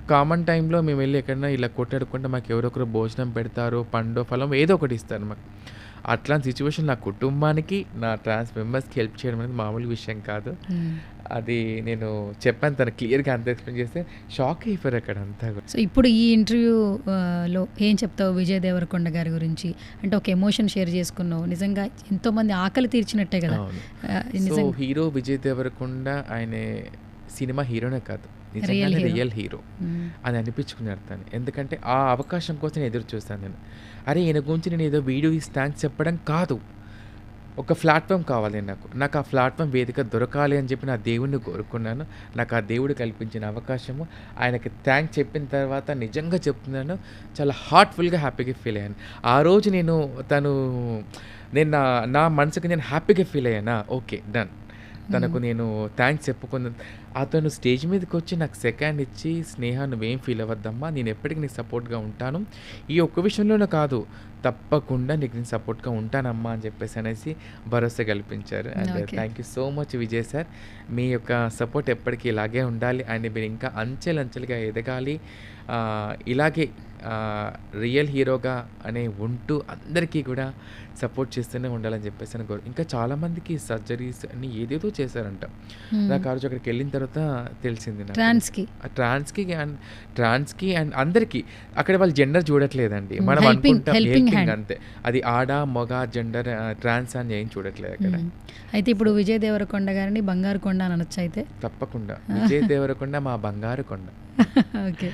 Common టైంలో మేము వెళ్ళి ఎక్కడైనా ఇలా కొట్లాడుకుంటే మాకు ఎవరో ఒకరు భోజనం పెడతారు, పండో, ఫలం ఏదో ఒకటి ఇస్తారు మాకు. అట్లాంటి సిట్యుయేషన్ నా కుటుంబానికి, నా ట్రాన్స్ మెంబర్స్‌కి హెల్ప్ చేయడం అనేది మామూలు విషయం కాదు. హ్మ్. అది నేను చెప్పాను, తను క్లియర్‌గా అంతా ఎక్స్‌ప్లెయిన్ చేస్తే షాక్ అయిపోయారు అక్కడ అంతా కూడా. సో ఇప్పుడు ఈ ఇంటర్వ్యూ లో ఏం చెప్తావు విజయ్ దేవరకొండ గారి గురించి? అంటే ఒక ఎమోషన్ షేర్ చేసుకున్నావు. నిజంగా ఎంతోమంది ఆకలి తీర్చినట్టే కదా! అవును. సో నిజంగా హీరో విజయ్ దేవరకొండ ఆయన సినిమా హీరోనే కాదు, రియల్ నిజంగానే హీరో. రియల్ హీరో హ్మ్. అని అనిపించుకున్నాడు తను. ఎందుకంటే ఆ అవకాశం కోసం నేను ఎదురు చూస్తాను నేను. అరే ఈయన గురించి నేను ఏదో వీడియో తీసి థ్యాంక్స్ చెప్పడం కాదు, ఒక ప్లాట్ఫామ్ కావాలి నాకు. నాకు ఆ ప్లాట్ఫామ్ వేదిక దొరకాలి అని చెప్పి నా దేవుడిని కోరుకున్నాను. నాకు ఆ దేవుడు కల్పించిన అవకాశము, ఆయనకి థ్యాంక్స్ చెప్పిన తర్వాత నిజంగా చెప్తున్నాను, చాలా హార్ట్‌ఫుల్‌గా హ్యాపీగా ఫీల్ అయ్యాను. ఆ రోజు నేను నేను నా నా మనసుకి నేను హ్యాపీగా ఫీల్ అయ్యానా, ఓకే డన్. తనకు నేను థ్యాంక్స్ చెప్పుకున్న అతను స్టేజ్ మీదకొచ్చి నాకు సెకండ్ ఇచ్చి, "స్నేహ నువ్వేం ఫీల్ అవ్వద్దమ్మా, నేను ఎప్పటికి నీకు సపోర్ట్‌గా ఉంటాను. ఈ ఒక్క విషయంలోనే కాదు, తప్పకుండా నీకు నేను సపోర్ట్‌గా ఉంటానమ్మా" అని చెప్పేసి అనేసి భరోసా కల్పించారు. And okay. Thank you so much Vijay sir. మీ యొక్క సపోర్ట్ ఎప్పటికీ ఇలాగే ఉండాలి అండ్ మీరు ఇంకా అంచెలంచెలుగా ఎదగాలి. ఇలాగే రియల్ హీరోగా ఉంటూ అందరికీ కూడా సపోర్ట్ చేస్తూనే ఉండాలని చెప్పేసి అని ఇంకా చాలామందికి సర్జరీస్ అన్నీ ఏదేదో చేశారంట. నాకు ఆ రోజు అక్కడికి వెళ్ళిన తర్వాత తెలిసింది నాకు. ట్రాన్స్‌కి ట్రాన్స్‌కి అండ్ అందరికీ అక్కడ వాళ్ళు జెండర్ చూడట్లేదండి. మనం హెల్పింగ్ అనుకుంటాం హెల్పింగ్ హెల్పింగ్ హ్యాండ్. అంతే. అది ఆడ, మగ, జెండర్, ట్రాన్స్ అని ఏం చూడట్లేదు అక్కడ. అయితే ఇప్పుడు విజయ్ దేవరకొండ గారిని బంగారు కొండ అని అనొచ్చు అయితే. తప్పకుండా విజయ్ దేవరకొండ మా బంగారు కొండ. ఓకే.